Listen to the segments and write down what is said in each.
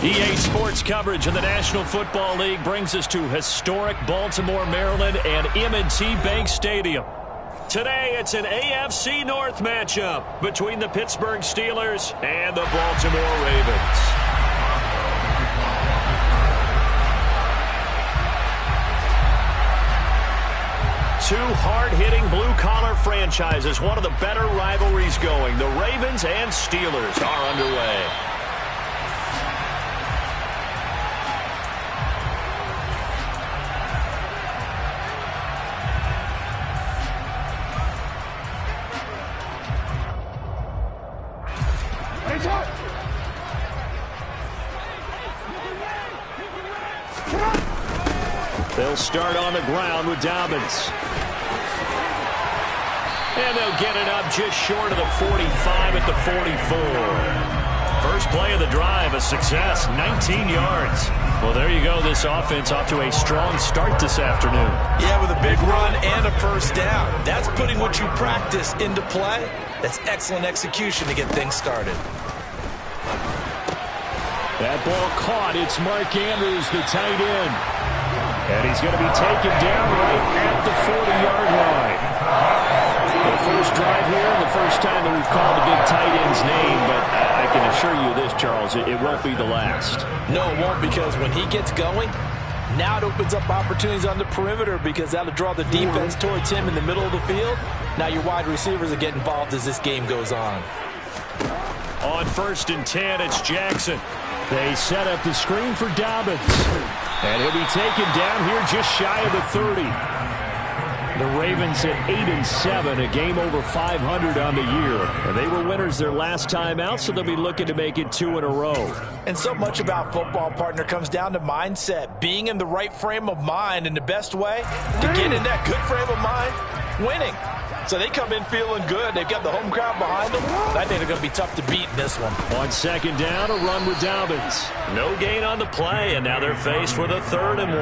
EA Sports coverage of the National Football League brings us to historic Baltimore, Maryland and M&T Bank Stadium. Today, it's an AFC North matchup between the Pittsburgh Steelers and the Baltimore Ravens. Two hard-hitting blue-collar franchises, one of the better rivalries going. The Ravens and Steelers are underway. They'll start on the ground with Dobbins. And they'll get it up just short of the 45 at the 44. First play of the drive, a success, 19 yards. Well, there you go. This offense off to a strong start this afternoon. Yeah, with a big run and a first down. That's putting what you practice into play. That's excellent execution to get things started. That ball caught. It's Mark Andrews, the tight end. And he's going to be taken down right at the 40-yard line. The first drive here, and the first time that we've called a big tight end's name, but I can assure you this, Charles, it won't be the last. No, it won't, because when he gets going, now it opens up opportunities on the perimeter because that'll draw the defense towards him in the middle of the field. Now your wide receivers will get involved as this game goes on. On 1st and 10, it's Jackson. They set up the screen for Dobbins. And he'll be taken down here just shy of the 30. The Ravens at 8-7, a game over 500 on the year. And they were winners their last time out, so they'll be looking to make it 2 in a row. And so much about football, partner, comes down to mindset. Being in the right frame of mind, and the best way to get in that good frame of mind, winning. So they come in feeling good. They've got the home crowd behind them. I think they're going to be tough to beat in this one. On 2nd down, a run with Dobbins. No gain on the play, and now they're faced with a 3rd and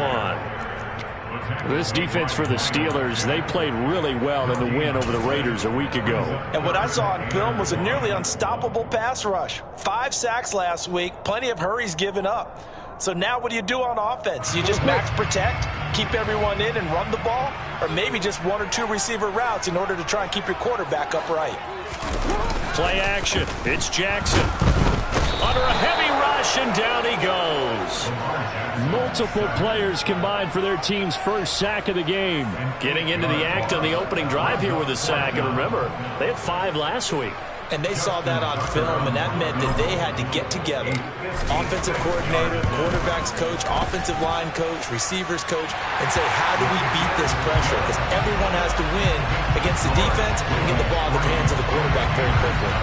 1. This defense for the Steelers, they played really well in the win over the Raiders a week ago. And what I saw on film was a nearly unstoppable pass rush. 5 sacks last week, plenty of hurries given up. So now what do you do on offense? You just max protect, keep everyone in and run the ball, or maybe just 1 or 2 receiver routes in order to try and keep your quarterback upright. Play action. It's Jackson. Under a heavy rush, and down he goes. Multiple players combined for their team's first sack of the game. Getting into the act on the opening drive here with a sack. And remember, they had 5 last week. And they saw that on film, and that meant that they had to get together. Offensive coordinator, quarterbacks coach, offensive line coach, receivers coach, and say, how do we beat this pressure? Because everyone has to win against the defense and get the ball in the hands of the quarterback very quickly.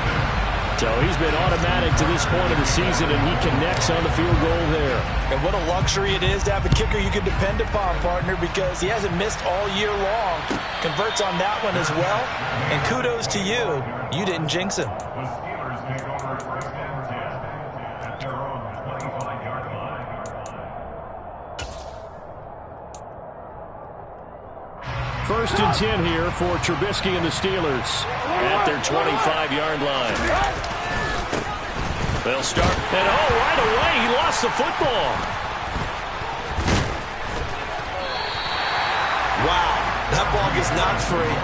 So he's been automatic to this point of the season, and he connects on the field goal there. And what a luxury it is to have a kicker you can depend upon, partner, because he hasn't missed all year long. Converts on that one as well. And kudos to you. You didn't jinx him. First and 10 here for Trubisky and the Steelers at their 25-yard line. They'll start, and right away he lost the football. Wow, that ball gets knocked free,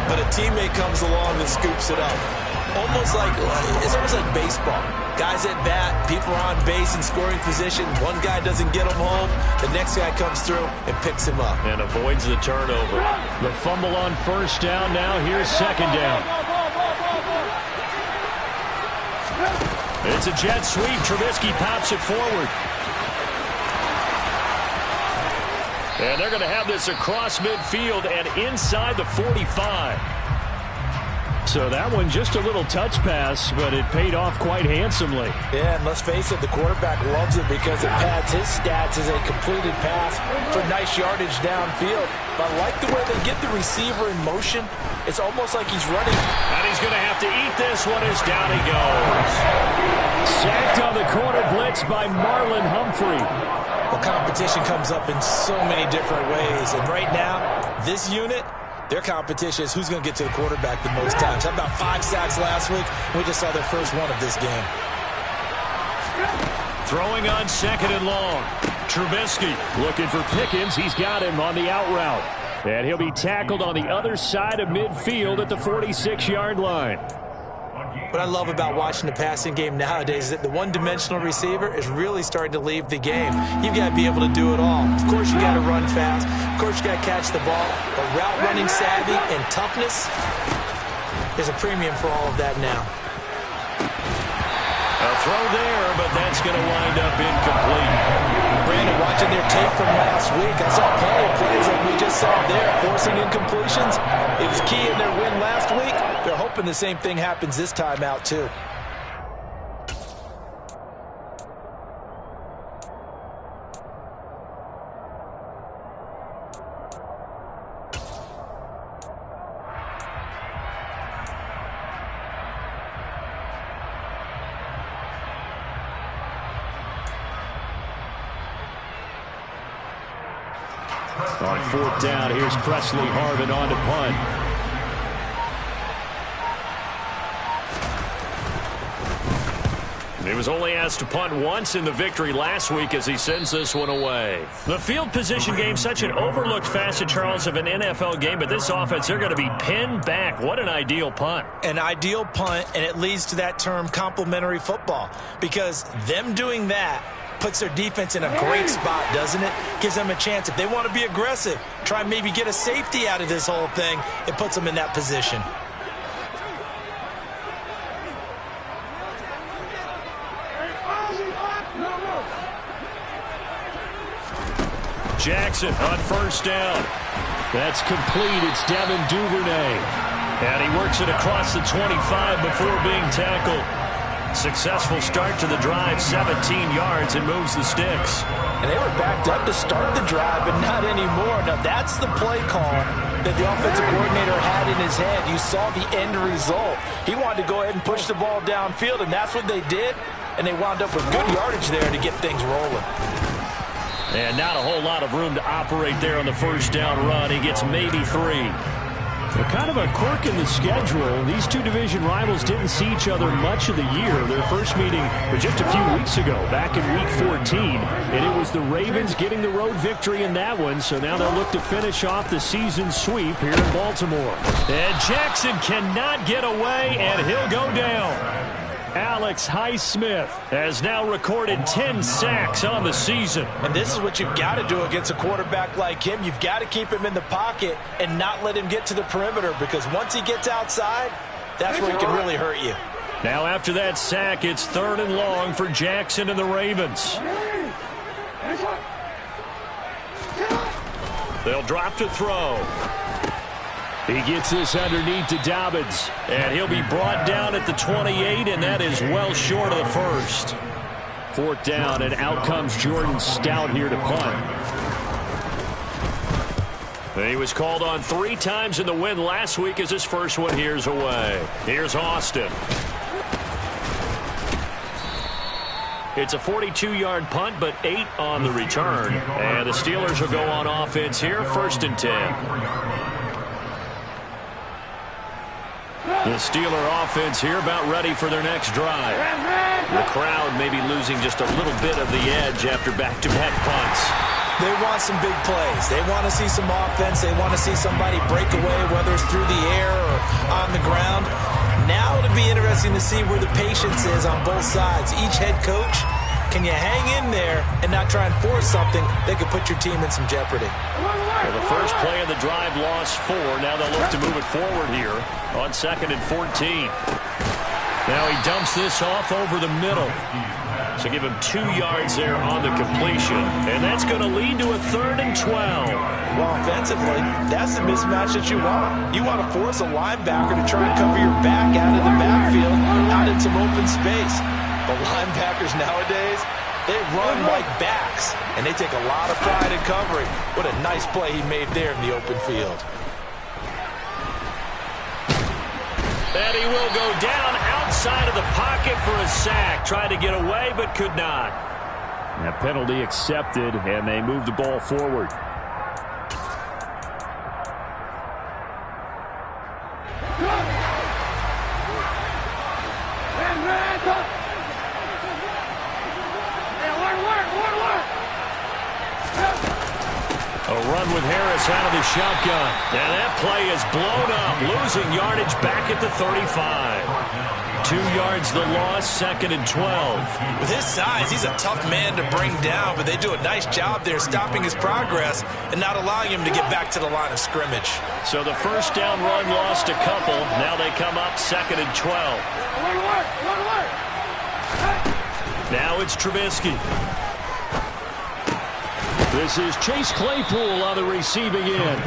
but a teammate comes along and scoops it up. It's almost like baseball. Guys at bat, people are on base in scoring position. One guy doesn't get him home. The next guy comes through and picks him up. And avoids the turnover. The fumble on 1st down. Now here's 2nd down. It's a jet sweep. Trubisky pops it forward. And they're going to have this across midfield and inside the 45. So that one just a little touch pass, but it paid off quite handsomely. Yeah, and let's face it, the quarterback loves it because it pads his stats as a completed pass for nice yardage downfield. But I like the way they get the receiver in motion. It's almost like he's running. And he's going to have to eat this one as down he goes. Sacked on the corner blitz by Marlon Humphrey. Well, competition comes up in so many different ways. And right now, this unit, their competition is who's going to get to the quarterback the most times. How about 5 sacks last week? We just saw their first one of this game. Throwing on 2nd and long. Trubisky looking for Pickens. He's got him on the out route. And he'll be tackled on the other side of midfield at the 46-yard line. What I love about watching the passing game nowadays is that the one-dimensional receiver is really starting to leave the game. You've got to be able to do it all. Of course, you got to run fast. Of course, you got to catch the ball. But route running savvy and toughness is a premium for all of that now. A throw there, but that's going to wind up incomplete. Brandon, watching their tape from last week, I saw plenty of plays like we just saw there, forcing incompletions. It was key in their win last week. They're hoping the same thing happens this time out, too. On 4th down, here's Presley Harvin on to punt. He was only asked to punt once in the victory last week as he sends this one away. The field position game, such an overlooked facet, Charles, of an NFL game, but this offense, they're going to be pinned back. What an ideal punt. An ideal punt, and it leads to that term complementary football, because them doing that puts their defense in a great spot, doesn't it? Gives them a chance. If they want to be aggressive, try and maybe get a safety out of this whole thing, it puts them in that position. Jackson on 1st down. That's complete. It's Devin Duvernay. And he works it across the 25 before being tackled. Successful start to the drive, 17 yards, and moves the sticks. And they were backed up to start the drive, but not anymore. Now, that's the play call that the offensive coordinator had in his head. You saw the end result. He wanted to go ahead and push the ball downfield, and that's what they did. And they wound up with good yardage there to get things rolling. And not a whole lot of room to operate there on the 1st down run. He gets maybe 3. Well, kind of a quirk in the schedule. These two division rivals didn't see each other much of the year. Their first meeting was just a few weeks ago, back in Week 14. And it was the Ravens getting the road victory in that one. So now they'll look to finish off the season sweep here in Baltimore. And Jackson cannot get away, and he'll go down. Alex Highsmith has now recorded 10 sacks on the season. And this is what you've got to do against a quarterback like him. You've got to keep him in the pocket and not let him get to the perimeter, because once he gets outside, that's where he can really hurt you. Now after that sack, it's 3rd and long for Jackson and the Ravens. They'll drop to throw. He gets this underneath to Dobbins, and he'll be brought down at the 28, and that is well short of the 1st. 4th down, and out comes Jordan Stout here to punt. He was called on 3 times in the win last week as his first one here's away. Here's Austin. It's a 42-yard punt, but 8 on the return. And the Steelers will go on offense here, 1st and 10. The Steeler offense here about ready for their next drive. The crowd may be losing just a little bit of the edge after back-to-back punts. They want some big plays. They want to see some offense. They want to see somebody break away, whether it's through the air or on the ground. Now it'll be interesting to see where the patience is on both sides. Each head coach, can you hang in there and not try and force something that could put your team in some jeopardy? Well, the first play of the drive lost 4. Now they'll look to move it forward here on 2nd and 14. Now he dumps this off over the middle. So give him 2 yards there on the completion. And that's going to lead to a 3rd and 12. Well, offensively, that's the mismatch that you want. You want to force a linebacker to try and cover your back out of the backfield, out in some open space. But linebackers nowadays, they run like backs, and they take a lot of pride in covering. What a nice play he made there in the open field. And he will go down outside of the pocket for a sack. Tried to get away, but could not. That penalty accepted, and they move the ball forward. run with Harris out of the shotgun. And that play is blown up, losing yardage back at the 35. 2 yards the loss, 2nd and 12. With his size, he's a tough man to bring down, but they do a nice job there stopping his progress and not allowing him to get back to the line of scrimmage. So the first down run lost a couple. Now they come up 2nd and 12. Now it's Trubisky. This is Chase Claypool on the receiving end.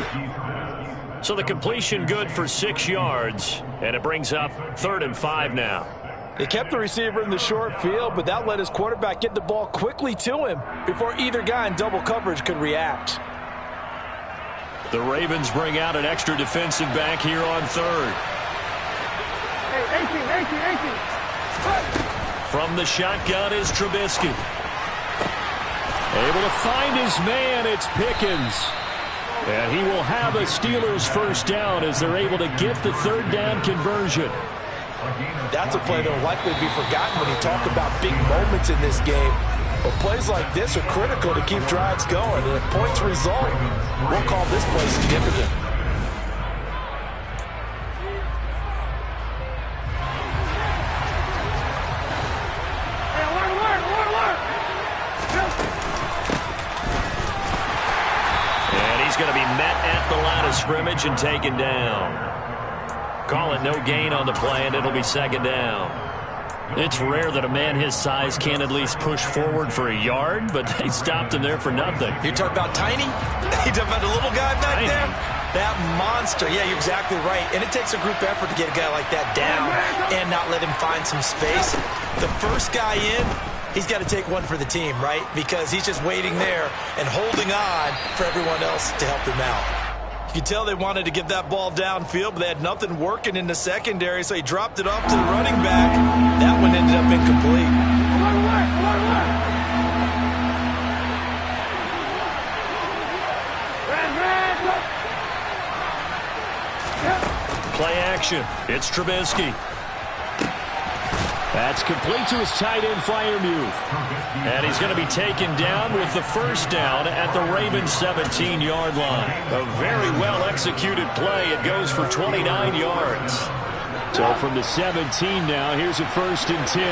So the completion good for 6 yards, and it brings up 3rd and 5 now. They kept the receiver in the short field, but that let his quarterback get the ball quickly to him before either guy in double coverage could react. The Ravens bring out an extra defensive back here on 3rd. From the shotgun is Trubisky. Able to find his man, it's Pickens. And he will have a Steelers first down as they're able to get the 3rd down conversion. That's a play that will likely be forgotten when you talk about big moments in this game. But plays like this are critical to keep drives going. And if points result, we'll call this play significant. Going to be met at the line of scrimmage and taken down. Call it no gain on the play, and it'll be 2nd down. It's rare that a man his size can't at least push forward for a yard, but they stopped him there for nothing. You're talking about tiny? You talking about the little guy back there? That monster. Yeah, you're exactly right. And it takes a group effort to get a guy like that down and not let him find some space. The first guy in, he's got to take one for the team, right? Because he's just waiting there and holding on for everyone else to help him out. You can tell they wanted to get that ball downfield, but they had nothing working in the secondary, so he dropped it off to the running back. That one ended up incomplete. Play action. It's Trubisky. That's complete to his tight end Freiermuth. And he's going to be taken down with the first down at the Ravens 17-yard line. A very well-executed play. It goes for 29 yards. So from the 17 now, here's a 1st and 10.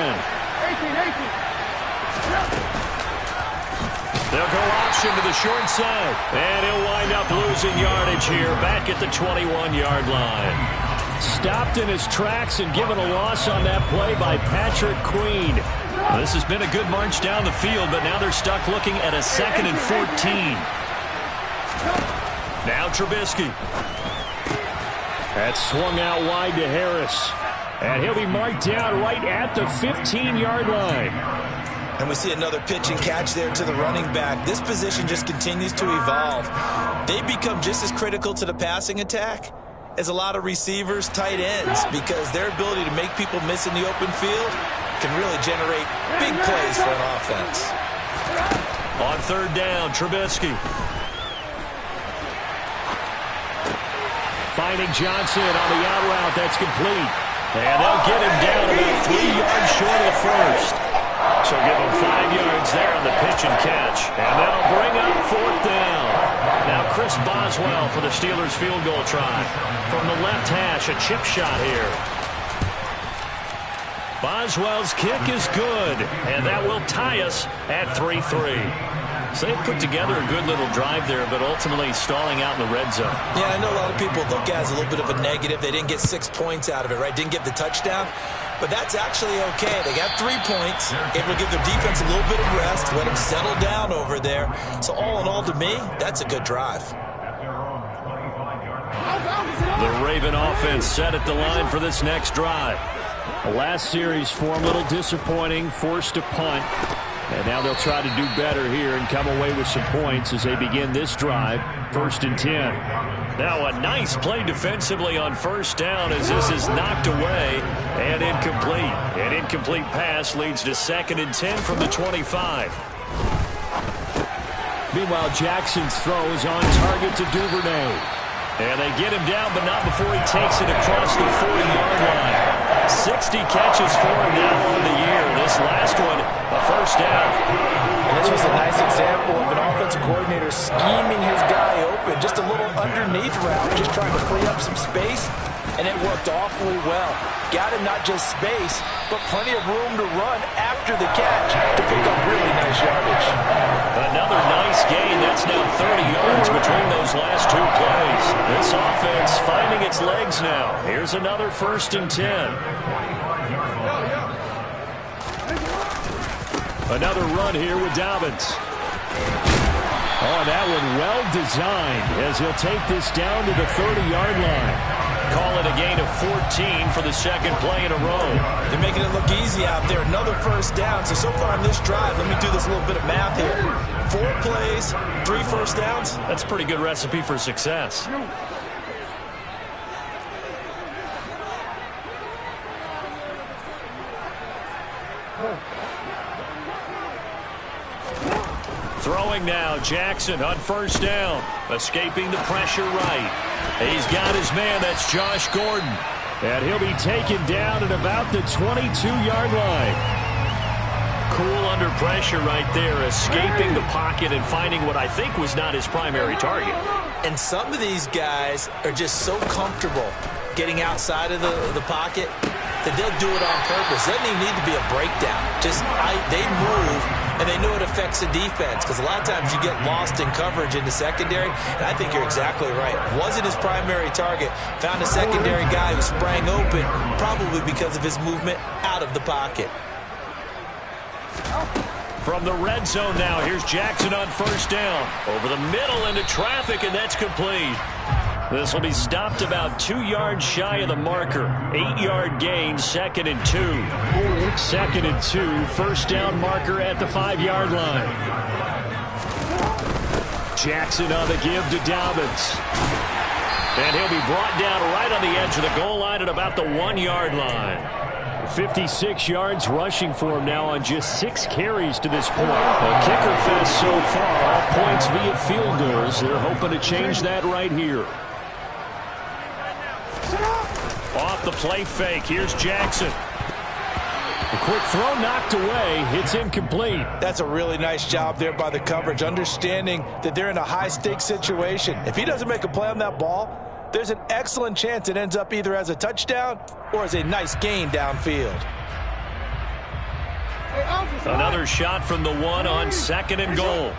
They'll go option to the short side. And he'll wind up losing yardage here back at the 21-yard line. Stopped in his tracks and given a loss on that play by Patrick Queen. This has been a good march down the field, but now they're stuck looking at a 2nd and 14. Now Trubisky. That's swung out wide to Harris. And he'll be marked down right at the 15-yard line. And we see another pitch and catch there to the running back. This position just continues to evolve. They become just as critical to the passing attack as a lot of receivers, tight ends, because their ability to make people miss in the open field can really generate big plays for an offense. On 3rd down, Trubisky. Finding Johnson on the out route. That's complete. And they'll get him down about 3 yards short of the first. So give him 5 yards there on the pitch and catch. And that'll bring up 4th down. Now Chris Boswell for the Steelers field goal try. From the left hash, a chip shot here. Boswell's kick is good, and that will tie us at 3-3. So they put together a good little drive there, but ultimately stalling out in the red zone. Yeah, I know a lot of people look at it as a little bit of a negative. They didn't get 6 points out of it, right? Didn't get the touchdown. But that's actually okay. They got 3 points. It will give their defense a little bit of rest, let them settle down over there. So all in all, to me, that's a good drive. The Raven offense set at the line for this next drive. The last series for them, a little disappointing, forced a punt. And now they'll try to do better here and come away with some points as they begin this drive. 1st and 10. Now a nice play defensively on 1st down as this is knocked away and incomplete. An incomplete pass leads to 2nd and 10 from the 25. Meanwhile, Jackson's throw is on target to Duvernay. And they get him down, but not before he takes it across the 40-yard line. 60 catches for him now on the year. This last one, a first down. And this was a nice example of an offensive coordinator scheming his guy open. Just a little underneath route, just trying to free up some space, and it worked awfully well. Got him not just space, but plenty of room to run after the catch to pick up really nice yardage. Another nice gain. That's now 30 yards between those last two plays. This offense finding its legs now. Here's another 1st and 10. Another run here with Dobbins. Oh, that one well designed as he'll take this down to the 30-yard line. Call it a gain of 14 for the second play in a row. They're making it look easy out there. Another first down. So far on this drive, let me do this little bit of math here. 4 plays, 3 first downs. That's a pretty good recipe for success. Throwing now, Jackson on first down. Escaping the pressure right. He's got his man, that's Josh Gordon. And he'll be taken down at about the 22-yard line. Cool under pressure right there, escaping the pocket and finding what I think was not his primary target. And some of these guys are just so comfortable getting outside of the pocket that they'll do it on purpose. Doesn't even need to be a breakdown. They move, and they know it affects the defense, because a lot of times you get lost in coverage in the secondary, and I think you're exactly right. Wasn't his primary target. Found a secondary guy who sprang open, probably because of his movement out of the pocket. From the red zone now, here's Jackson on first down. Over the middle into traffic, and that's complete. This will be stopped about 2 yards shy of the marker. 8-yard gain, 2nd and 2. 2nd and 2, first down marker at the 5-yard line. Jackson on the give to Dobbins. And he'll be brought down right on the edge of the goal line at about the 1-yard line. 56 yards rushing for him now on just 6 carries to this point. A kicker fest so far, all points via field goals. They're hoping to change that right here. Off the play fake, here's Jackson. A quick throw knocked away, it's incomplete. That's a really nice job there by the coverage, understanding that they're in a high-stakes situation. If he doesn't make a play on that ball, there's an excellent chance it ends up either as a touchdown or as a nice gain downfield. Another shot from the 1 on 2nd and goal.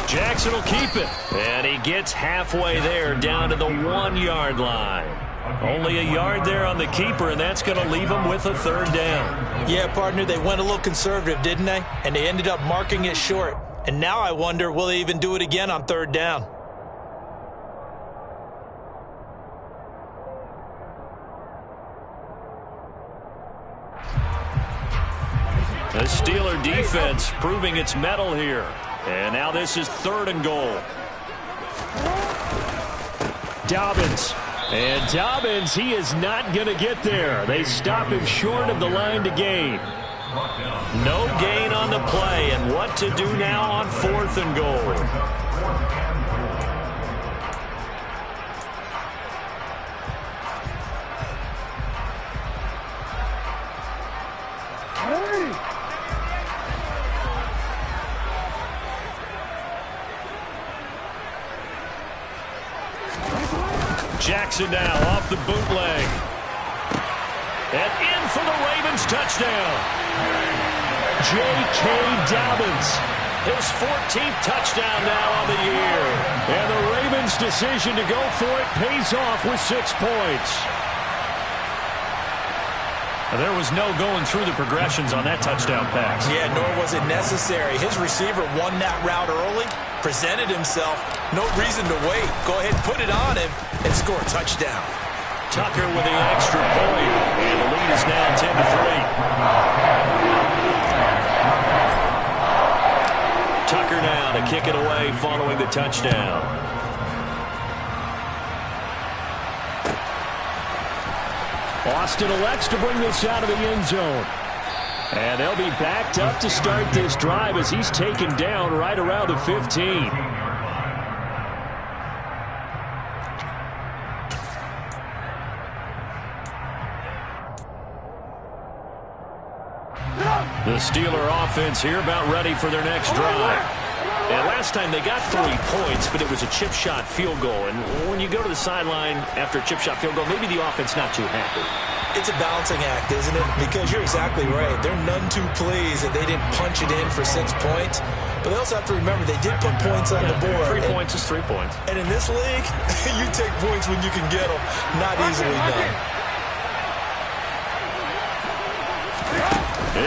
Jackson will keep it. And he gets halfway there down to the 1-yard line. Only a yard there on the keeper, and that's going to leave him with a 3rd down. Yeah, partner, they went a little conservative, didn't they? And they ended up marking it short. And now I wonder, will they even do it again on 3rd down? The Steeler defense proving its mettle here. And now this is 3rd and goal. Dobbins. And Dobbins, he is not going to get there. They stop him short of the line to gain. No gain on the play. And what to do now on 4th and goal. Jackson now off the bootleg. And in for the Ravens touchdown. J.K. Dobbins. His 14th touchdown now on the year. And the Ravens' decision to go for it pays off with 6 points. There was no going through the progressions on that touchdown pass. Yeah, nor was it necessary. His receiver won that route early, presented himself. No reason to wait. Go ahead, put it on him, and score a touchdown. Tucker with the extra point. And the lead is now 10-3. Tucker now to kick it away following the touchdown. Austin elects to bring this out of the end zone. And they'll be backed up to start this drive as he's taken down right around the 15. The Steeler offense here about ready for their next drive. And last time they got 3 points, but it was a chip shot field goal. And when you go to the sideline after a chip shot field goal, maybe the offense not too happy. It's a balancing act, isn't it? Because you're exactly right. They're none too pleased that they didn't punch it in for 6 points. But they also have to remember they did put points on the board. 3 points is 3 points. And in this league, you take points when you can get them. Not easily done.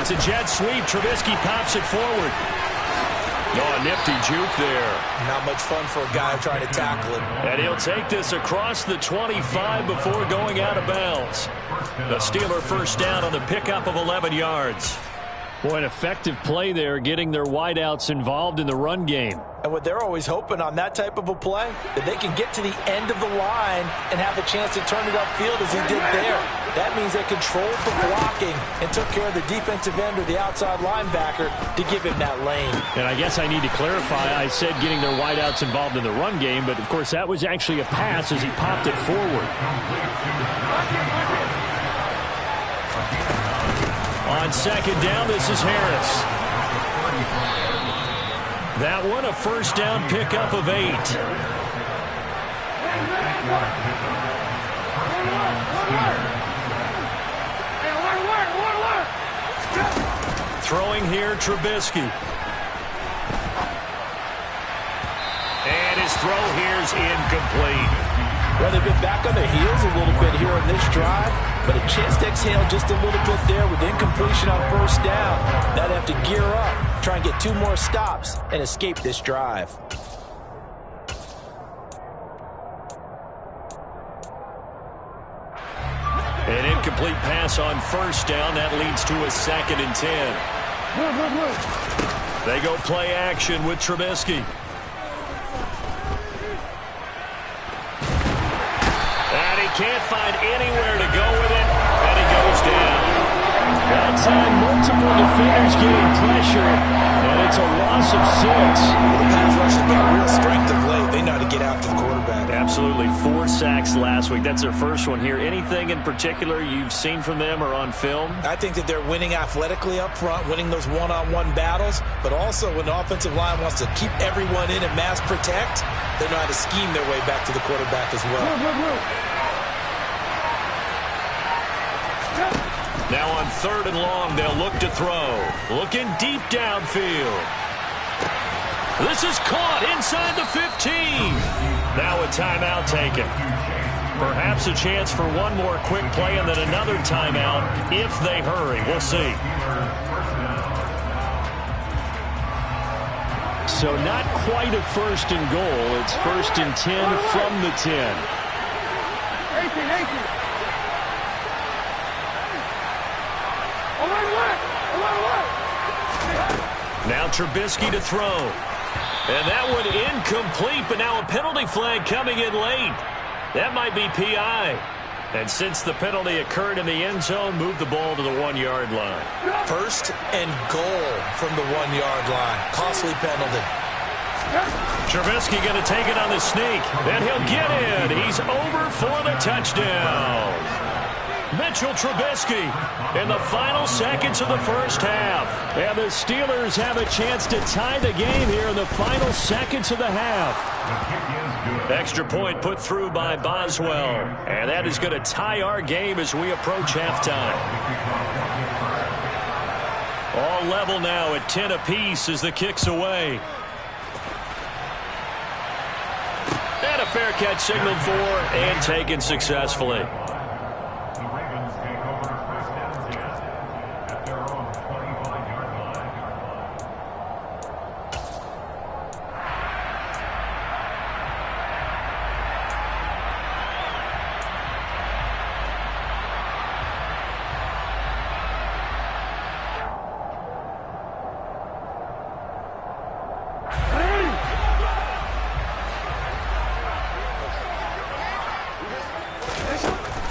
It's a jet sweep. Trubisky pops it forward. Oh, a nifty juke there. Not much fun for a guy trying to tackle him. And he'll take this across the 25 before going out of bounds. The Steeler first down on the pickup of 11 yards. Boy, an effective play there, getting their wideouts involved in the run game. And what they're always hoping on that type of a play, that they can get to the end of the line and have a chance to turn it upfield as he did there. That means they controlled the blocking and took care of the defensive end or the outside linebacker to give him that lane. And I guess I need to clarify, I said getting their wideouts involved in the run game, but of course that was actually a pass as he popped it forward. On second down, this is Harris. That one a first down pickup of 8. Throwing here, Trubisky. And his throw here's incomplete. Well, they've been back on their heels a little bit here on this drive, but a chance to exhale just a little bit there with incompletion on first down. Now they have to gear up, try and get 2 more stops, and escape this drive. An incomplete pass on first down. That leads to a 2nd and 10. They go play action with Trubisky. And he can't find anywhere to go with it, and he goes down. That time, multiple defenders getting pressure, and it's a loss of 6. Well, the pass rush has been a real strength of late. They know how to get after the quarterback. Absolutely. 4 sacks last week. That's their first one here. Anything in particular you've seen from them or on film? I think that they're winning athletically up front, winning those one-on-one battles, but also when the offensive line wants to keep everyone in and mass protect, they know how to scheme their way back to the quarterback as well. Now on 3rd and long, they'll look to throw. Looking deep downfield. This is caught inside the 15. Now a timeout taken. Perhaps a chance for one more quick play and then another timeout if they hurry. We'll see. So not quite a 1st and goal. It's 1st and 10 from the 10. 18. Now Trubisky to throw. And that one incomplete, but now a penalty flag coming in late. That might be PI. And since the penalty occurred in the end zone, move the ball to the 1-yard line. 1st and goal from the 1-yard line. Costly penalty. Trubisky going to take it on the sneak. And he'll get in. He's over for the touchdown. Mitchell Trubisky in the final seconds of the first half. And the Steelers have a chance to tie the game here in the final seconds of the half. Extra point put through by Boswell. And that is going to tie our game as we approach halftime. All level now at 10 apiece as the kick's away. And a fair catch signaled for and taken successfully.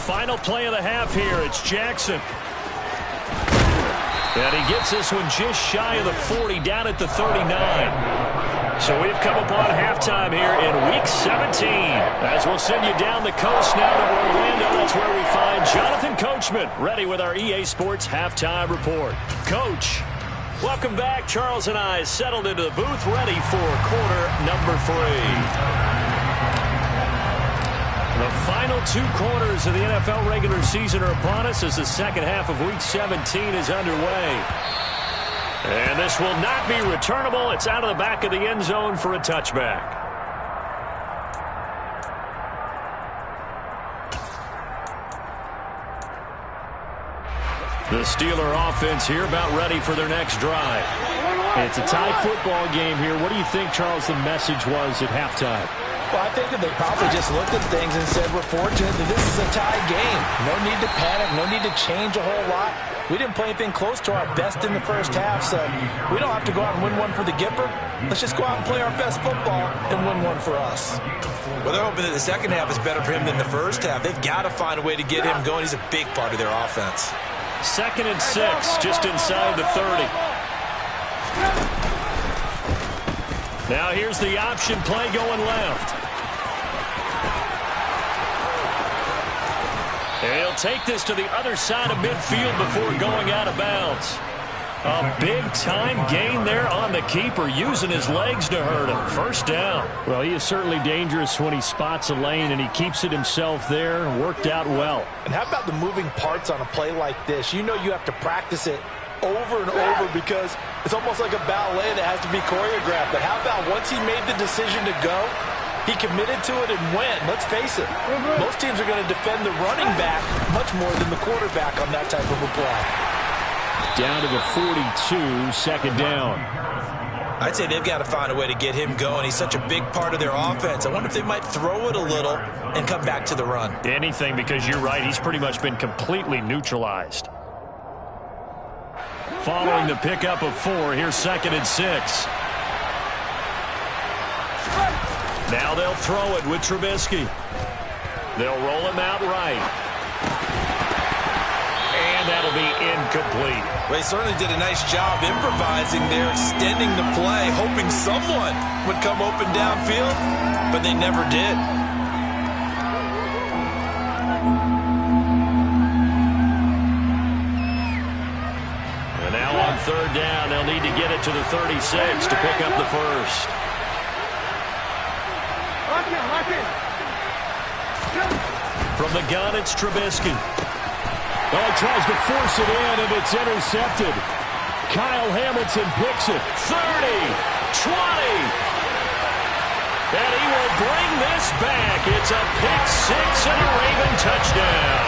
Final play of the half here. It's Jackson. And he gets this one just shy of the 40, down at the 39. So we've come upon halftime here in Week 17. As we'll send you down the coast now to Orlando. That's where we find Jonathan Coachman, ready with our EA Sports Halftime Report. Coach, welcome back. Charles and I settled into the booth, ready for quarter number 3. The final 2 quarters of the NFL regular season are upon us as the second half of Week 17 is underway. And this will not be returnable. It's out of the back of the end zone for a touchback. The Steeler offense here about ready for their next drive. It's a tie football game here. What do you think, Charles, the message was at halftime? Well, I think that they probably just looked at things and said, we're fortunate that this is a tie game. No need to panic. No need to change a whole lot. We didn't play anything close to our best in the first half, so we don't have to go out and win one for the Gipper. Let's just go out and play our best football and win one for us. Well, they're hoping that the second half is better for him than the first half. They've got to find a way to get him going. He's a big part of their offense. 2nd and 6, just inside the 30. Now here's the option play going left. And he'll take this to the other side of midfield before going out of bounds. A big-time gain there on the keeper, using his legs to hurt him. First down. Well, he is certainly dangerous when he spots a lane, and he keeps it himself there. Worked out well. And how about the moving parts on a play like this? You know you have to practice it over and over because it's almost like a ballet that has to be choreographed. But how about once he made the decision to go, he committed to it and went. Let's face it, most teams are going to defend the running back much more than the quarterback on that type of a play. Down to the 42, second down. I'd say they've got to find a way to get him going. He's such a big part of their offense. I wonder if they might throw it a little and come back to the run. Anything, because you're right, he's pretty much been completely neutralized. Following the pickup of 4, here's 2nd and 6. Now they'll throw it with Trubisky. They'll roll him out right. And that'll be incomplete. Well, he certainly did a nice job improvising there, extending the play, hoping someone would come open downfield, but they never did. And now on 3rd down, they'll need to get it to the 36 to pick up the first. From the gun, it's Trubisky. Oh, he tries to force it in, and it's intercepted. Kyle Hamilton picks it. 30, 20. And he will bring this back. It's a pick 6 and a Raven touchdown.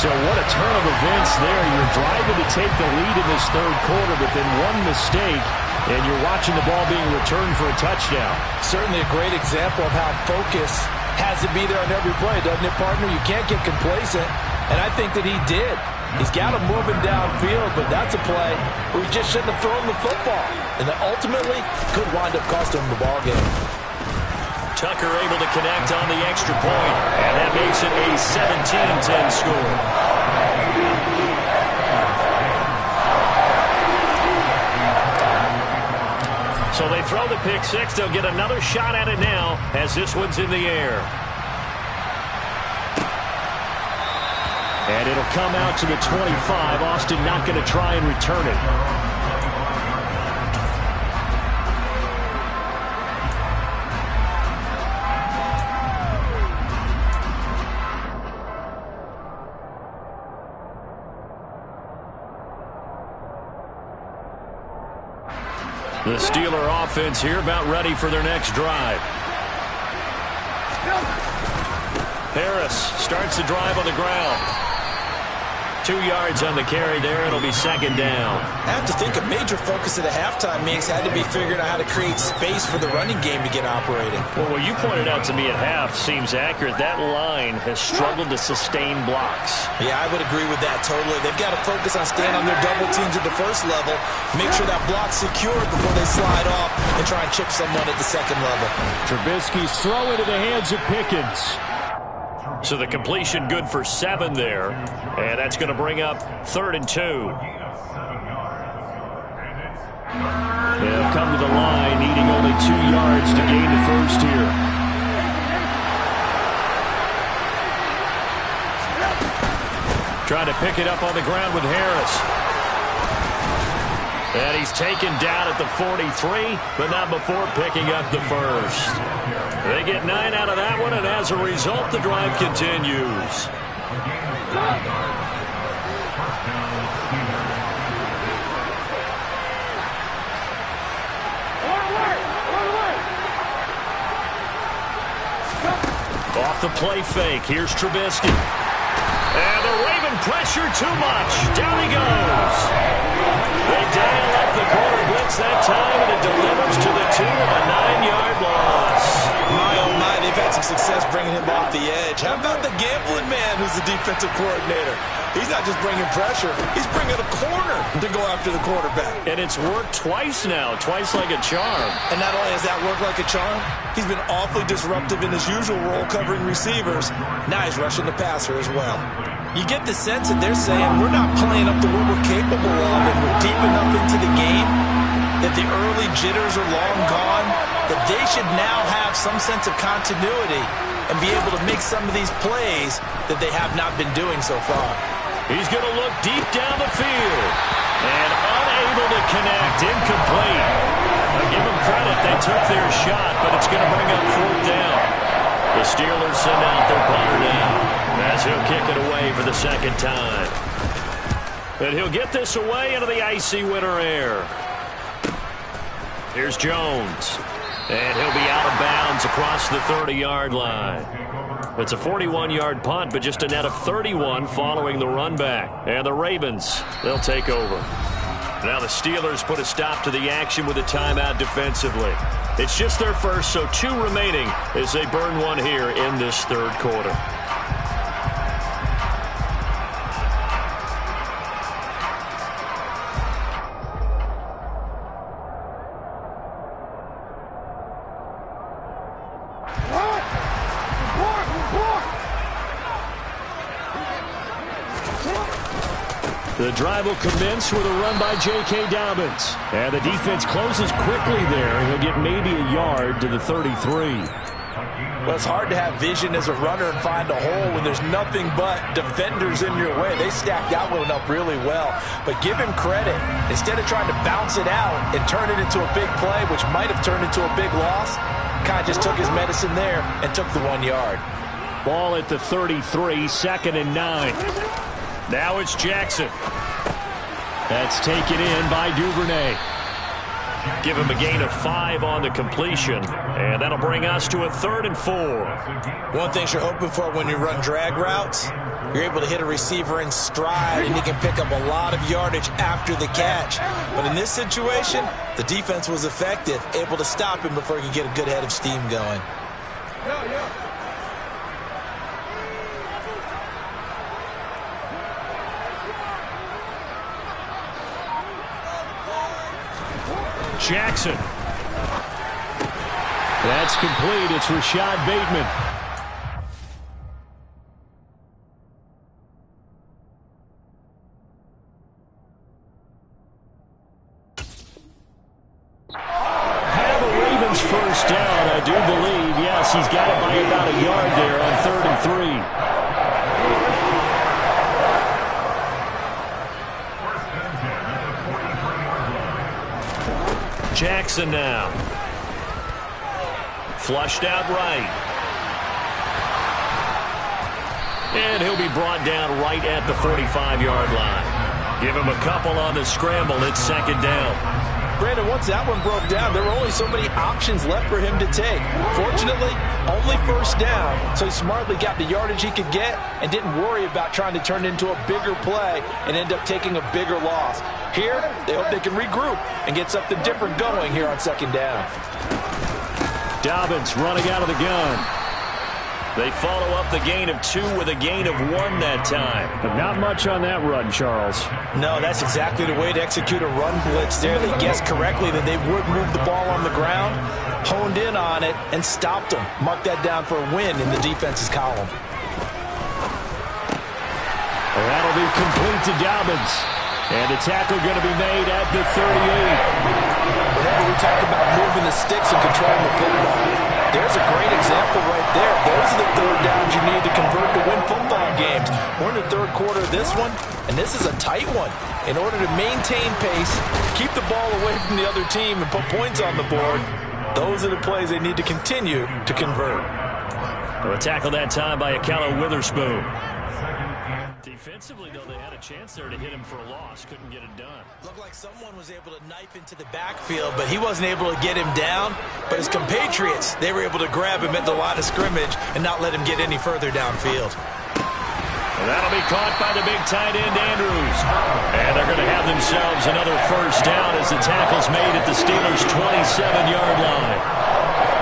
So what a turn of events there. You're driving to take the lead in this 3rd quarter, but then one mistake, and you're watching the ball being returned for a touchdown. Certainly a great example of how focus has to be there on every play, doesn't it, partner? You can't get complacent, and I think that he did. He's got him moving downfield, but that's a play where he just shouldn't have thrown the football, and that ultimately could wind up costing him the ball game. Tucker able to connect on the extra point, and that makes it a 17-10 score. So they throw the pick 6. They'll get another shot at it now as this one's in the air. And it'll come out to the 25. Austin not going to try and return it. The Steeler offense here about ready for their next drive. Harris starts the drive on the ground. 2 yards on the carry there. It'll be 2nd down. I have to think a major focus of the halftime mix had to be figuring out how to create space for the running game to get operating. Well, what you pointed out to me at half seems accurate. That line has struggled to sustain blocks. Yeah, I would agree with that totally. They've got to focus on staying on their double teams at the first level, make sure that block's secured before they slide off and try and chip someone at the second level. Trubisky's throw into the hands of Pickens. So the completion good for 7 there. And that's going to bring up 3rd and 2. They'll come to the line, needing only 2 yards to gain the first here. Trying to pick it up on the ground with Harris. And he's taken down at the 43, but not before picking up the first. They get 9 out of that one, and as a result, the drive continues. Off the play fake. Here's Trubisky. And the Raven pressure too much. Down he goes. They dial up the corner blitz that time, and it delivers to the tune of a 9-yard loss. My, oh my, they've had some success bringing him off the edge. How about the gambling man who's the defensive coordinator? He's not just bringing pressure. He's bringing a corner to go after the quarterback. And it's worked twice now, twice like a charm. And not only has that worked like a charm, he's been awfully disruptive in his usual role covering receivers. Now he's rushing the passer as well. You get the sense that they're saying we're not playing up to what we're capable of, and we're deep enough into the game that the early jitters are long gone, that they should now have some sense of continuity and be able to make some of these plays that they have not been doing so far. He's going to look deep down the field and unable to connect, incomplete. I give them credit, they took their shot, but it's going to bring up 4th down. The Steelers send out their punter now as he'll kick it away for the 2nd time. And he'll get this away into the icy winter air. Here's Jones. And he'll be out of bounds across the 30-yard line. It's a 41-yard punt, but just a net of 31 following the run back. And the Ravens, they'll take over. Now the Steelers put a stop to the action with a timeout defensively. It's just their first, so 2 remaining as they burn one here in this 3rd quarter. The drive will commence with a run by J.K. Dobbins. And the defense closes quickly there. He'll get maybe a yard to the 33. Well, it's hard to have vision as a runner and find a hole when there's nothing but defenders in your way. They stacked that one up really well. But give him credit. Instead of trying to bounce it out and turn it into a big play, which might have turned into a big loss, kind of just took his medicine there and took the 1 yard. Ball at the 33, 2nd and 9. Now it's Jackson. That's taken in by Duvernay. Give him a gain of 5 on the completion, and that'll bring us to a 3rd and 4. One thing you're hoping for when you run drag routes, you're able to hit a receiver in stride, and he can pick up a lot of yardage after the catch. But in this situation, the defense was effective, able to stop him before he could get a good head of steam going. Jackson. That's complete. It's Rashad Bateman. Have the Ravens first down, I do believe. Yes, he's got it by about a yard there on 3rd and 3. Jackson now. Flushed out right. And he'll be brought down right at the 45-yard line. Give him a couple on the scramble. It's 2nd down. Brandon, once that one broke down, there were only so many options left for him to take. Fortunately, only first down, so he smartly got the yardage he could get and didn't worry about trying to turn it into a bigger play and end up taking a bigger loss. Here, they hope they can regroup and get something different going here on 2nd down. Dobbins running out of the gun. They follow up the gain of 2 with a gain of 1 that time. But not much on that run, Charles. No, that's exactly the way to execute a run blitz there. They guessed correctly that they would move the ball on the ground, honed in on it, and stopped them. Mark that down for a win in the defense's column. That'll be complete to Dobbins. And the tackle going to be made at the 38. Whenever we talk about moving the sticks and controlling the football, there's a great example right there. Those are the 3rd downs you need to convert to win football games. We're in the third quarter of this one, and this is a tight one. In order to maintain pace, keep the ball away from the other team, and put points on the board, those are the plays they need to continue to convert. A tackle that time by Akello Witherspoon. Defensively, though, they had a chance there to hit him for a loss. Couldn't get it done. Looked like someone was able to knife into the backfield, but he wasn't able to get him down. But his compatriots, they were able to grab him at the line of scrimmage and not let him get any further downfield. And that'll be caught by the big tight end, Andrews. And they're going to have themselves another first down as the tackle's made at the Steelers' 27-yard line.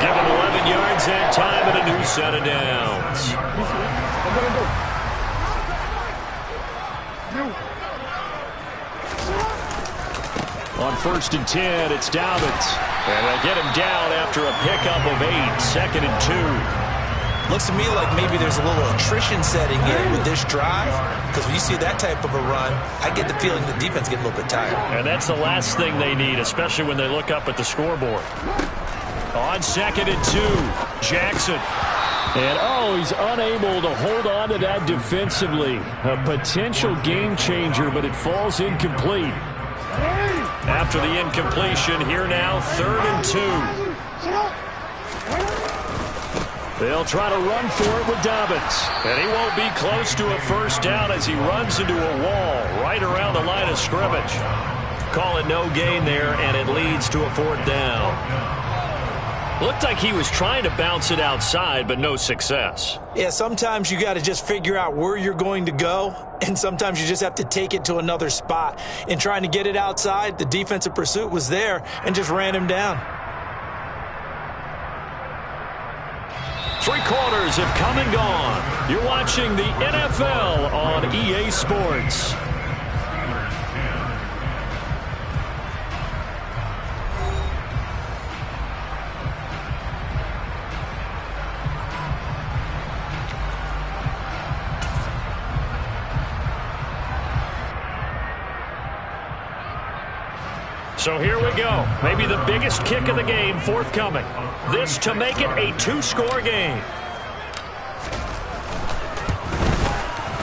Give them 11 yards that time and a new set of downs. On 1st and 10, it's Dobbins. And they'll get him down after a pickup of 8, 2nd and 2. Looks to me like maybe there's a little attrition setting in with this drive, because when you see that type of a run, I get the feeling the defense getting a little bit tired. And that's the last thing they need, especially when they look up at the scoreboard. On 2nd and 2, Jackson. And, he's unable to hold on to that defensively. A potential game changer, but it falls incomplete. After the incompletion, here now, 3rd and 2. They'll try to run for it with Dobbins. And he won't be close to a first down as he runs into a wall right around the line of scrimmage. Call it no gain there, and it leads to a 4th down. Looked like he was trying to bounce it outside, but no success. Yeah, sometimes you got to just figure out where you're going to go, and sometimes you just have to take it to another spot. In trying to get it outside, the defensive pursuit was there and just ran him down. 3 quarters have come and gone. You're watching the NFL on EA Sports. So here we go. Maybe the biggest kick of the game forthcoming. This to make it a 2-score game.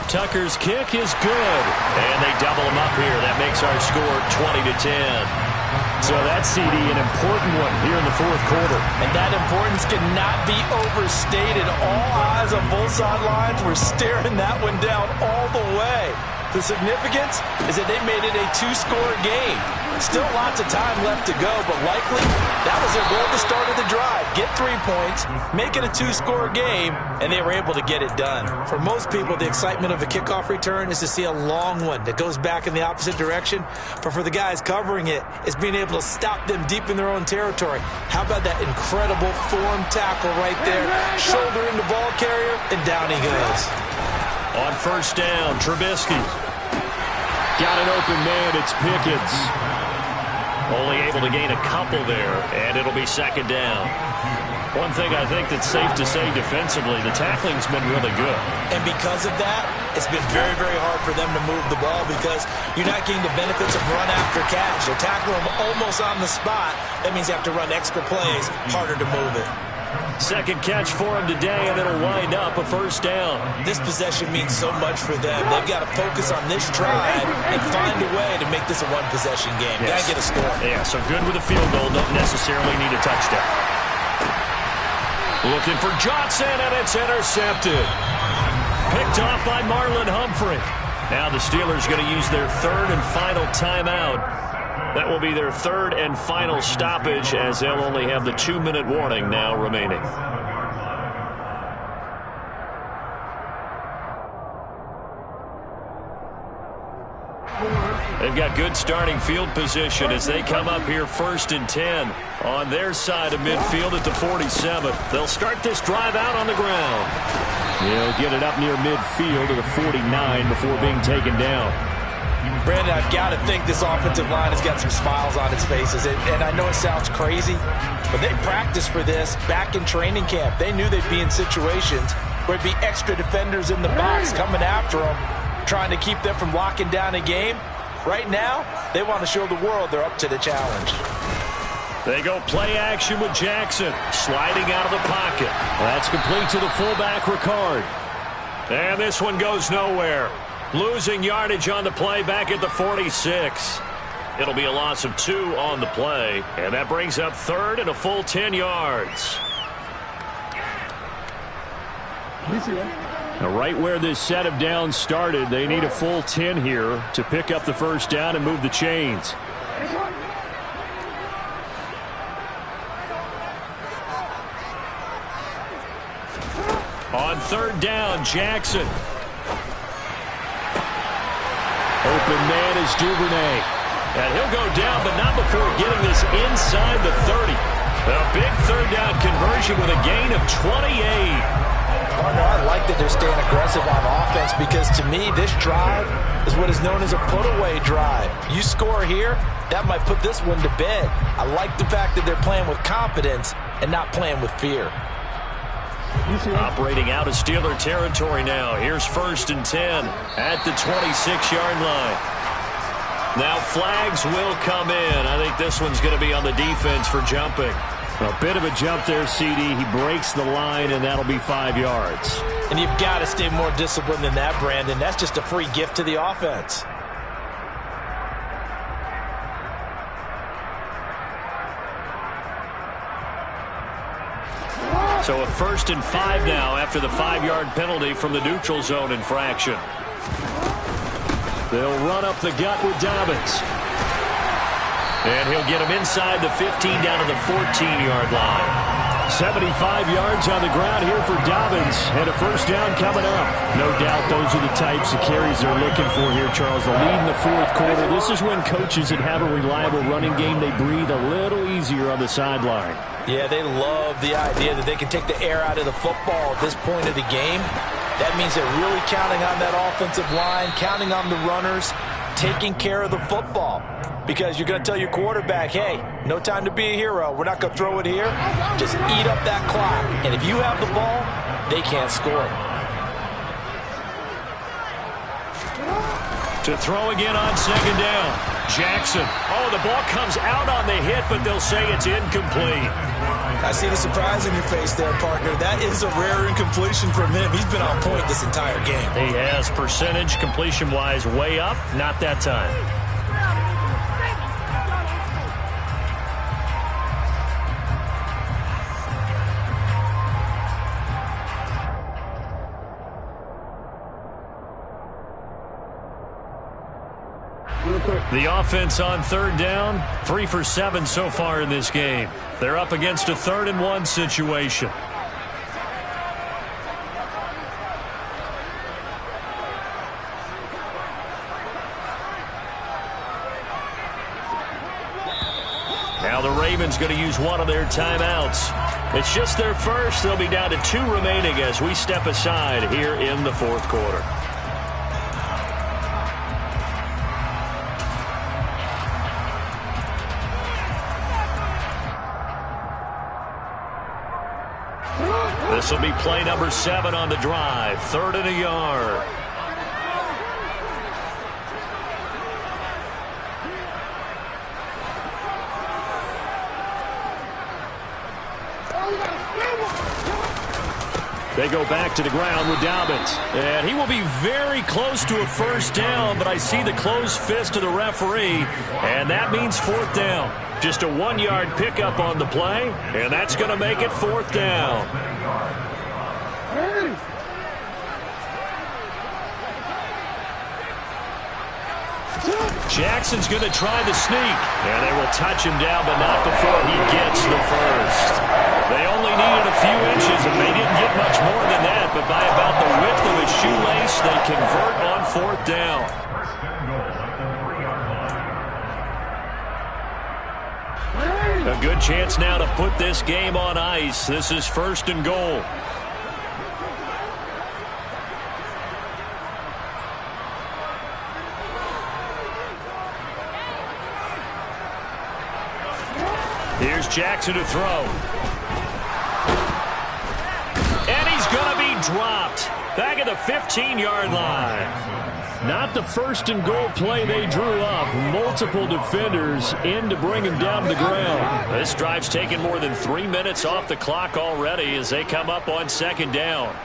Tucker's kick is good. And they double him up here. That makes our score 20-10. So that's, CD, an important one here in the 4th quarter. And that importance cannot be overstated. All eyes on both sidelines were staring that one down all the way. The significance is that they made it a 2-score game. Still lots of time left to go, but likely that was their goal at the start of the drive. Get 3 points, make it a 2-score game, and they were able to get it done. For most people, the excitement of a kickoff return is to see a long one that goes back in the opposite direction. But for the guys covering it, it's being able to stop them deep in their own territory. How about that incredible form tackle right there? Shoulder in the ball carrier, and down he goes. On 1st down, Trubisky. Got an open man, it's Pickens. Only able to gain a couple there, and it'll be 2nd down. One thing I think that's safe to say defensively, the tackling's been really good. And because of that, it's been very, very hard for them to move the ball because you're not getting the benefits of run after catch. They're tackling them almost on the spot. That means you have to run extra plays, harder to move it. 2nd catch for him today, and it'll wind up a 1st down. This possession means so much for them. They've got to focus on this drive and find a way to make this a 1-possession game. Yes. Got to get a score. Yeah, so good with a field goal. Don't necessarily need a touchdown. Looking for Johnson, and it's intercepted. Picked off by Marlon Humphrey. Now the Steelers going to use their 3rd and final timeout. That will be their 3rd and final stoppage as they'll only have the 2-minute warning now remaining. They've got good starting field position as they come up here 1st and 10 on their side of midfield at the 47. They'll start this drive out on the ground. They'll get it up near midfield to the 49 before being taken down. Brandon, I've got to think this offensive line has got some smiles on its faces. And I know it sounds crazy, but they practiced for this back in training camp. They knew they'd be in situations where it'd be extra defenders in the box coming after them, trying to keep them from locking down a game. Right now, they want to show the world they're up to the challenge. They go play action with Jackson, sliding out of the pocket. That's complete to the fullback, Ricard. And this one goes nowhere. Losing yardage on the play back at the 46. It'll be a loss of 2 on the play, and that brings up third and a full 10 yards. Now, right where this set of downs started, they need a full 10 here to pick up the first down and move the chains. On third down, Jackson. Open man is Duvernay. And he'll go down, but not before getting this inside the 30. A big third down conversion with a gain of 28. Partner, I like that they're staying aggressive on offense because to me, this drive is what is known as a put-away drive. You score here, that might put this one to bed. I like the fact that they're playing with confidence and not playing with fear. Operating out of Steeler territory now. Here's 1st and 10 at the 26-yard line. Now flags will come in. I think this one's going to be on the defense for jumping. A bit of a jump there, CD. He breaks the line, and that'll be 5 yards. And you've got to stay more disciplined than that, Brandon. That's just a free gift to the offense. So a 1st and 5 now after the 5-yard penalty from the neutral zone infraction. They'll run up the gut with Dobbins. And he'll get him inside the 15 down to the 14-yard line. 75 yards on the ground here for Dobbins, and a first down coming up. No doubt those are the types of carries they're looking for here, Charles. The lead in the 4th quarter. This is when coaches that have a reliable running game, they breathe a little easier on the sideline. Yeah, they love the idea that they can take the air out of the football at this point of the game. That means they're really counting on that offensive line, counting on the runners, taking care of the football. Because you're going to tell your quarterback, hey, no time to be a hero. We're not going to throw it here. Just eat up that clock. And if you have the ball, they can't score. To throw again on 2nd down. Jackson. Oh, the ball comes out on the hit, but they'll say it's incomplete. I see the surprise in your face there, partner. That is a rare incompletion from him. He's been on point this entire game. He has percentage completion-wise way up. Not that time. The offense on 3rd down, 3 for 7 so far in this game. They're up against a 3rd and 1 situation. Now the Ravens going to use one of their timeouts. It's just their first. They'll be down to 2 remaining as we step aside here in the 4th quarter. This will be play number 7 on the drive. 3rd and a yard. They go back to the ground with Dobbins. And he will be very close to a first down, but I see the closed fist of the referee, and that means 4th down. Just a 1-yard pickup on the play, and that's going to make it 4th down. Jackson's going to try the sneak, and they will touch him down, but not before he gets the first. They only needed a few inches, and they didn't get much more than that, but by about the width of his shoelace, they convert on 4th down. A good chance now to put this game on ice. This is 1st and goal. Here's Jackson to throw. And he's going to be dropped. Back at the 15-yard line. Not the 1st and goal play they drew up. Multiple defenders in to bring him down to the ground. This drive's taken more than 3 minutes off the clock already as they come up on 2nd down.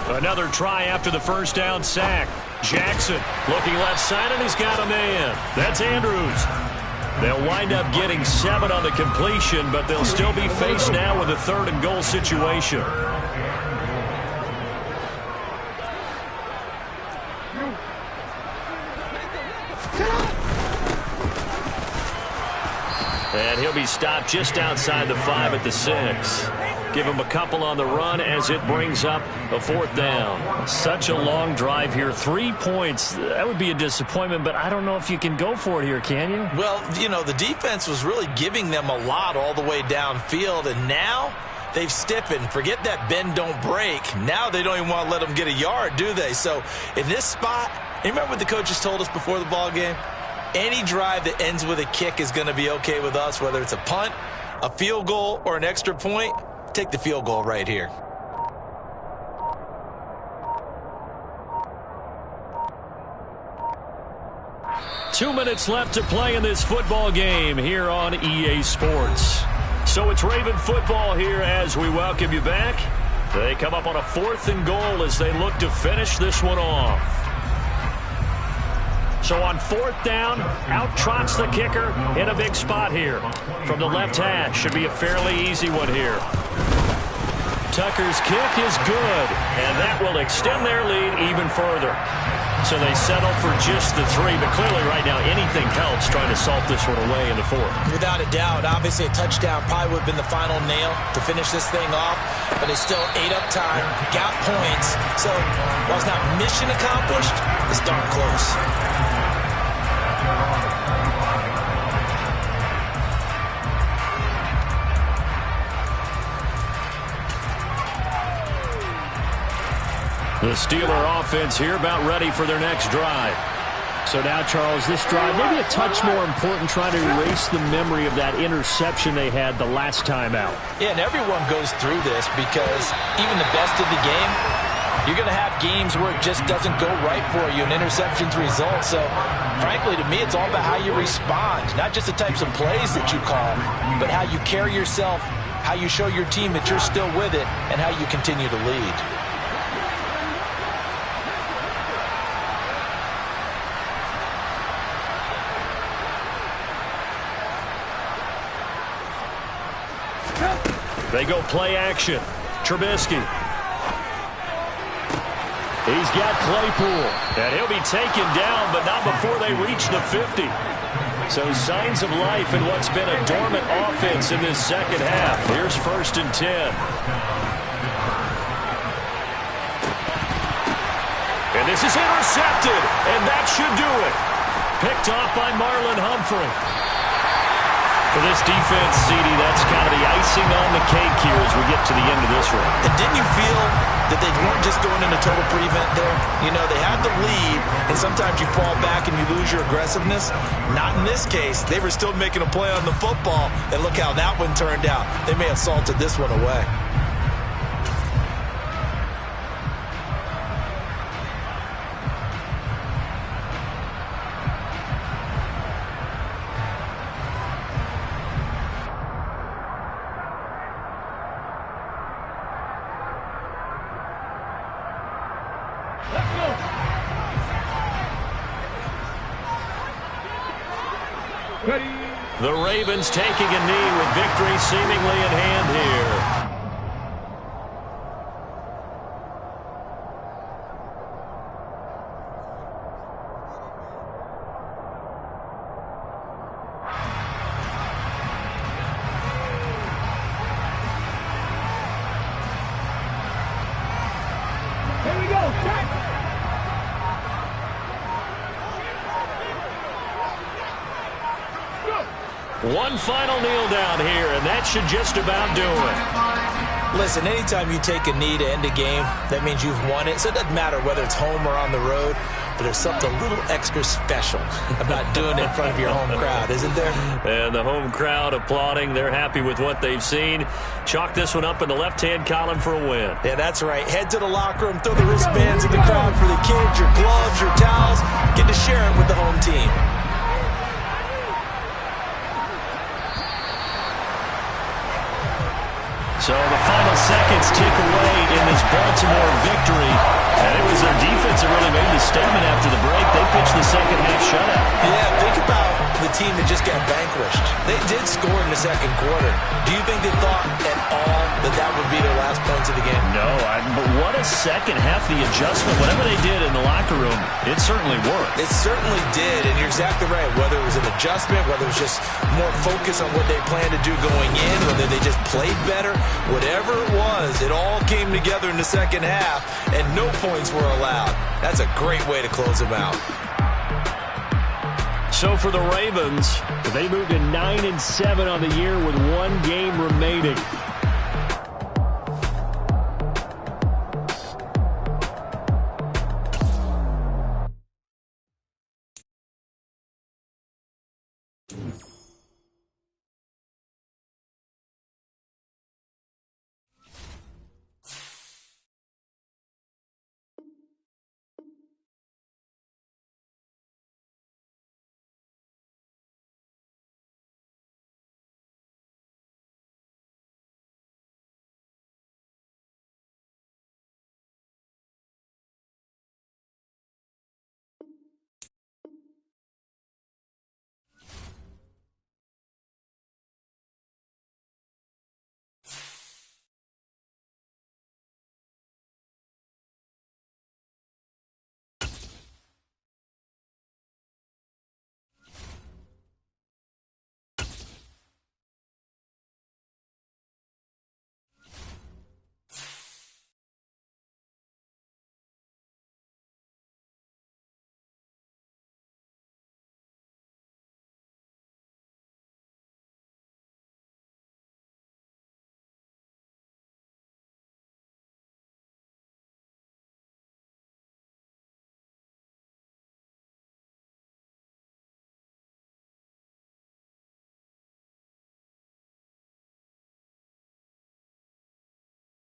Another try after the first down sack. Jackson looking left side, and he's got a man. That's Andrews. They'll wind up getting 7 on the completion, but they'll still be faced now with a 3rd and goal situation. And he'll be stopped just outside the 5 at the 6. Give him a couple on the run as it brings up a 4th down. Such a long drive here. 3 points. That would be a disappointment, but I don't know if you can go for it here, can you? Well, you know, the defense was really giving them a lot all the way downfield, and now they've stiffened. Forget that bend, don't break. Now they don't even want to let them get a yard, do they? So in this spot, you remember what the coaches told us before the ball game? Any drive that ends with a kick is going to be okay with us, whether it's a punt, a field goal, or an extra point. Take the field goal right here. Two minutes left to play in this football game here on EA Sports. So it's Raven football here as we welcome you back. They come up on a 4th and goal as they look to finish this one off. So on 4th down, out trots the kicker in a big spot here. From the left hash, should be a fairly easy one here. Tucker's kick is good, and that will extend their lead even further. So they settle for just the 3, but clearly right now anything helps trying to salt this one away in the 4th. Without a doubt, obviously a touchdown probably would have been the final nail to finish this thing off, but it's still ate up time, got points. So while it's not mission accomplished, it's darn close. The Steeler offense here about ready for their next drive. So now, Charles, this drive maybe a touch more important, trying to erase the memory of that interception they had the last time out. Yeah, and everyone goes through this because even the best of the game, you're going to have games where it just doesn't go right for you, and interceptions result. So, frankly, to me, it's all about how you respond, not just the types of plays that you call, but how you carry yourself, how you show your team that you're still with it, and how you continue to lead. They go play action. Trubisky. He's got Claypool. And he'll be taken down, but not before they reach the 50. So signs of life in what's been a dormant offense in this second half. Here's 1st and 10. And this is intercepted. And that should do it. Picked off by Marlon Humphrey. For this defense, CD, that's kind of the icing on the cake here as we get to the end of this one. And didn't you feel that they weren't just going into total prevent there? You know, they had the lead, and sometimes you fall back and you lose your aggressiveness. Not in this case. They were still making a play on the football, and look how that one turned out. They may have salted this one away. The Ravens taking a knee with victory seemingly in hand here. Here we go. One final kneel down here, and that should just about do it. Listen, anytime you take a knee to end a game, that means you've won it. So it doesn't matter whether it's home or on the road, but there's something a little extra special about doing it in front of your home crowd, isn't there? And the home crowd applauding. They're happy with what they've seen. Chalk this one up in the left-hand column for a win. Yeah, that's right. Head to the locker room, throw the wristbands in the crowd for the kids, your gloves, your towels. Get to share it with the home team. So the final seconds tick away in this Baltimore victory. And it was their defense that really made the statement after the break. They pitched the second half shutout. Yeah, think about the team that just got vanquished. They did score in the second quarter. Do you think they thought at all that that would be their last points of the game? No, but what a second half. The adjustment, whatever they did in the locker room, it certainly worked. It certainly did, and you're exactly right. Whether it was an adjustment, whether it was just more focus on what they planned to do going in, whether they just played better, whatever it was, it all came together in the second half, and no points were allowed. That's a great way to close them out. So for the Ravens, they moved to 9-7 on the year with one game remaining.